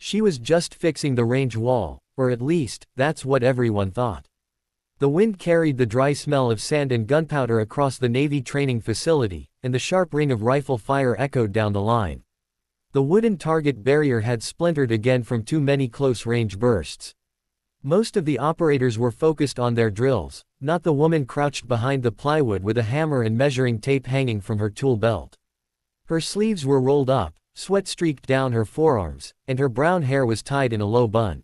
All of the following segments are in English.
She was just fixing the range wall, or at least, that's what everyone thought. The wind carried the dry smell of sand and gunpowder across the Navy training facility, and the sharp ring of rifle fire echoed down the line. The wooden target barrier had splintered again from too many close-range bursts. Most of the operators were focused on their drills, not the woman crouched behind the plywood with a hammer and measuring tape hanging from her tool belt. Her sleeves were rolled up, sweat streaked down her forearms, and her brown hair was tied in a low bun.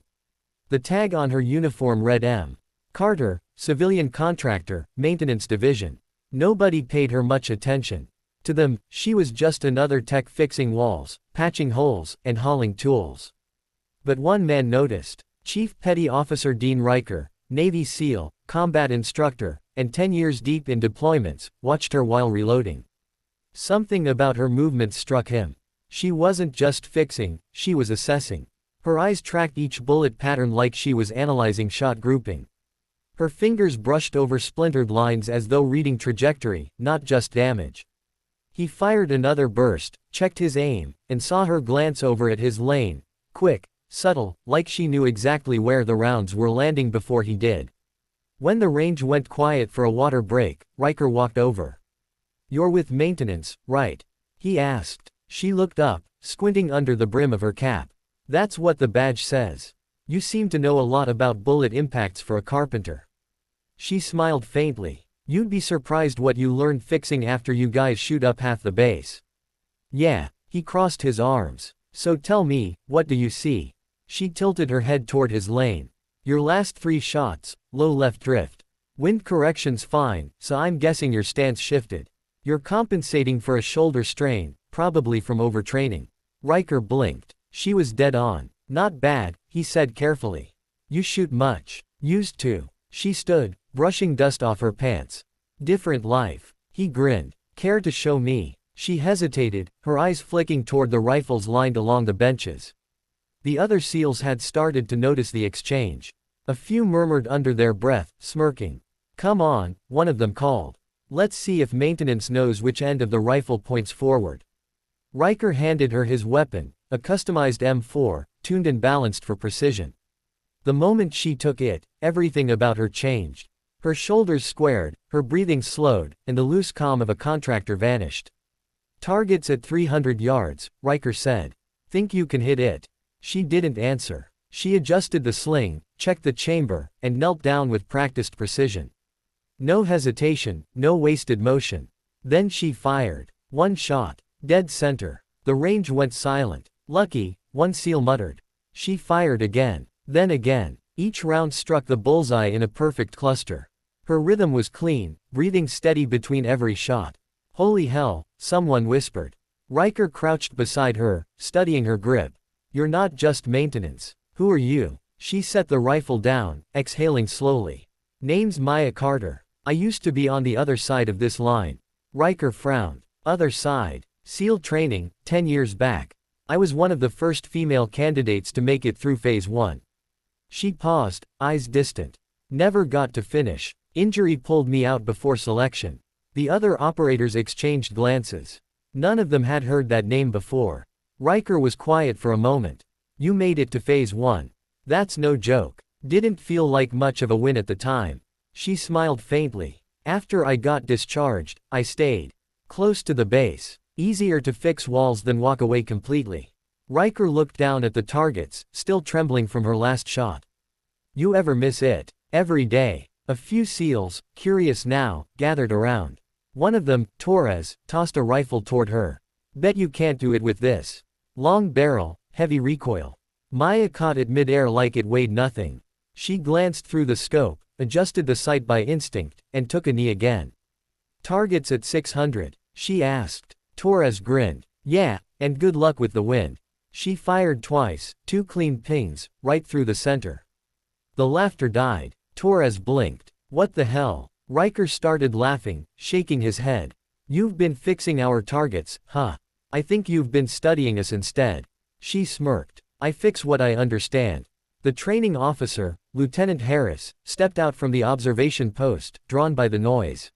The tag on her uniform read M. Carter, Civilian Contractor, Maintenance Division. Nobody paid her much attention. To them, she was just another tech fixing walls, patching holes, and hauling tools. But one man noticed. Chief Petty Officer Dean Riker, Navy SEAL, combat instructor, and 10 years deep in deployments, watched her while reloading. Something about her movements struck him. She wasn't just fixing, she was assessing. Her eyes tracked each bullet pattern like she was analyzing shot grouping. Her fingers brushed over splintered lines as though reading trajectory, not just damage. He fired another burst, checked his aim, and saw her glance over at his lane, quick, subtle, like she knew exactly where the rounds were landing before he did. When the range went quiet for a water break, Riker walked over. "You're with maintenance, right?" he asked. She looked up, squinting under the brim of her cap. "That's what the badge says. You seem to know a lot about bullet impacts for a carpenter." She smiled faintly. "You'd be surprised what you learn fixing after you guys shoot up half the base." "Yeah." He crossed his arms. "So tell me, what do you see?" She tilted her head toward his lane. "Your last 3 shots, low left drift. Wind correction's fine, so I'm guessing your stance shifted. You're compensating for a shoulder strain, probably from overtraining." Riker blinked. She was dead on. "Not bad," he said carefully. "You shoot much?" "Used to." She stood, brushing dust off her pants. "Different life." He grinned. "Care to show me?" She hesitated, her eyes flicking toward the rifles lined along the benches. The other SEALs had started to notice the exchange. A few murmured under their breath, smirking. "Come on," one of them called. "Let's see if maintenance knows which end of the rifle points forward." Riker handed her his weapon, a customized M4, tuned and balanced for precision. The moment she took it, everything about her changed. Her shoulders squared, her breathing slowed, and the loose calm of a contractor vanished. "Targets at 300 yards, Riker said. "Think you can hit it?" She didn't answer. She adjusted the sling, checked the chamber, and knelt down with practiced precision. No hesitation, no wasted motion. Then she fired. 1 shot. Dead center. The range went silent. "Lucky," one SEAL muttered. She fired again. Then again. Each round struck the bullseye in a perfect cluster. Her rhythm was clean, breathing steady between every shot. "Holy hell," someone whispered. Riker crouched beside her, studying her grip. "You're not just maintenance. Who are you?" She set the rifle down, exhaling slowly. "Name's Maya Carter. I used to be on the other side of this line." Riker frowned. "Other side?" "SEAL training, 10 years back. I was one of the first female candidates to make it through Phase 1. She paused, eyes distant. "Never got to finish. Injury pulled me out before selection." The other operators exchanged glances. None of them had heard that name before. Riker was quiet for a moment. "You made it to Phase 1. That's no joke. Didn't feel like much of a win at the time." She smiled faintly. "After I got discharged, I stayed. Close to the base. Easier to fix walls than walk away completely." Riker looked down at the targets, still trembling from her last shot. "You ever miss it?" "Every day." A few SEALs, curious now, gathered around. One of them, Torres, tossed a rifle toward her. "Bet you can't do it with this. Long barrel, heavy recoil." Maya caught it mid-air like it weighed nothing. She glanced through the scope, adjusted the sight by instinct, and took a knee again. "Targets at 600, she asked. Torres grinned. "Yeah, and good luck with the wind." She fired twice, 2 clean pings, right through the center. The laughter died. Torres blinked. "What the hell?" Riker started laughing, shaking his head. "You've been fixing our targets, huh? I think you've been studying us instead." She smirked. "I fix what I understand." The training officer, Lieutenant Harris, stepped out from the observation post, drawn by the noise.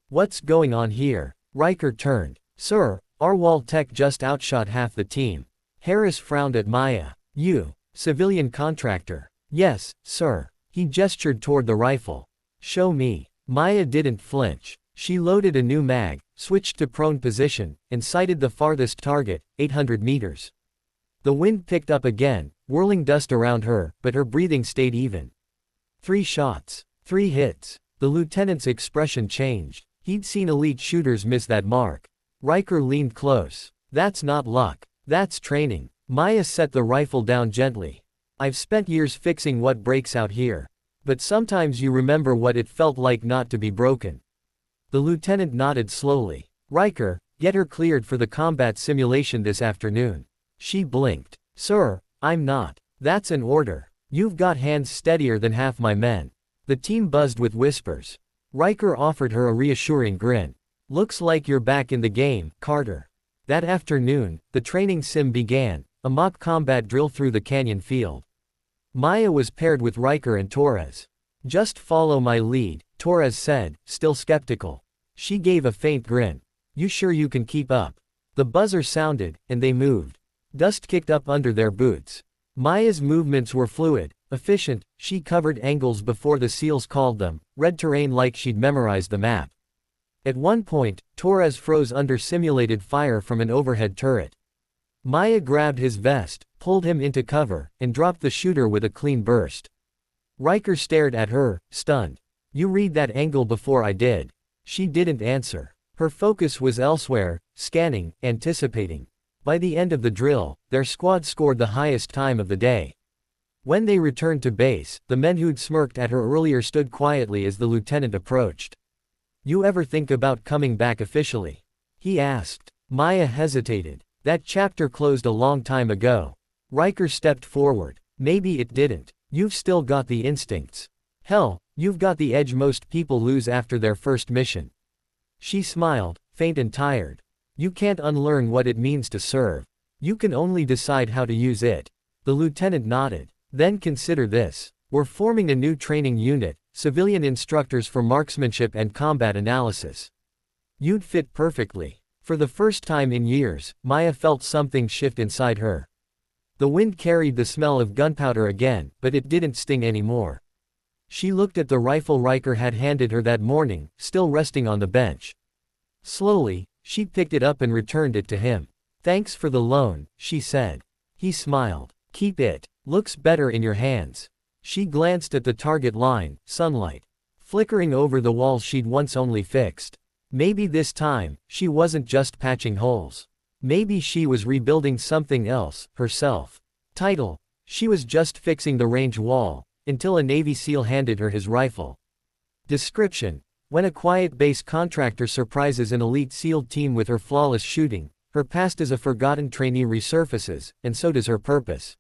"What's going on here?" Riker turned. "Sir, our wall tech just outshot half the team." Harris frowned at Maya. You. Civilian contractor. Yes, sir. He gestured toward the rifle. Show me. Maya didn't flinch. She loaded a new mag, switched to prone position, and sighted the farthest target, 800 meters. The wind picked up again, whirling dust around her, but her breathing stayed even. 3 shots. 3 hits. The lieutenant's expression changed. He'd seen elite shooters miss that mark. Riker leaned close. That's not luck. That's training. Maya set the rifle down gently. I've spent years fixing what breaks out here. But sometimes you remember what it felt like not to be broken. The lieutenant nodded slowly. Riker, get her cleared for the combat simulation this afternoon. She blinked. Sir, I'm not. That's an order. You've got hands steadier than half my men. The team buzzed with whispers. Riker offered her a reassuring grin. Looks like you're back in the game, Carter. That afternoon, the training sim began, a mock combat drill through the canyon field. Maya was paired with Riker and Torres. Just follow my lead, Torres said, still skeptical. She gave a faint grin. You sure you can keep up? The buzzer sounded, and they moved. Dust kicked up under their boots. Maya's movements were fluid, efficient. She covered angles before the SEALs called them, read terrain like she'd memorized the map. At one point, Torres froze under simulated fire from an overhead turret. Maya grabbed his vest, pulled him into cover, and dropped the shooter with a clean burst. Riker stared at her, stunned. You read that angle before I did. She didn't answer. Her focus was elsewhere, scanning, anticipating. By the end of the drill, their squad scored the highest time of the day. When they returned to base, the men who'd smirked at her earlier stood quietly as the lieutenant approached. You ever think about coming back officially? He asked. Maya hesitated. That chapter closed a long time ago. Riker stepped forward. Maybe it didn't. You've still got the instincts. Hell, you've got the edge most people lose after their first mission. She smiled, faint and tired. You can't unlearn what it means to serve. You can only decide how to use it. The lieutenant nodded. Then consider this. We're forming a new training unit, civilian instructors for marksmanship and combat analysis. You'd fit perfectly. For the first time in years, Maya felt something shift inside her. The wind carried the smell of gunpowder again, but it didn't sting anymore. She looked at the rifle Riker had handed her that morning, still resting on the bench. Slowly, she picked it up and returned it to him. Thanks for the loan, she said. He smiled. Keep it. Looks better in your hands. She glanced at the target line, sunlight flickering over the walls she'd once only fixed. Maybe this time, she wasn't just patching holes. Maybe she was rebuilding something else, herself. Title: She was just fixing the range wall, until a Navy SEAL handed her his rifle. Description: When a quiet base contractor surprises an elite SEAL team with her flawless shooting, her past as a forgotten trainee resurfaces, and so does her purpose.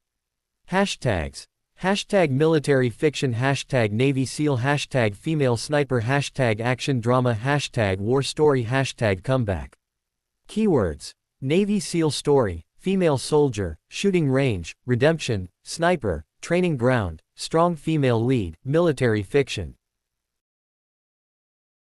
Hashtags: Hashtag military fiction, hashtag Navy SEAL, hashtag female sniper, hashtag action drama, hashtag war story, hashtag comeback. Keywords: Navy SEAL story, female soldier, shooting range, redemption, sniper, training ground, strong female lead, military fiction.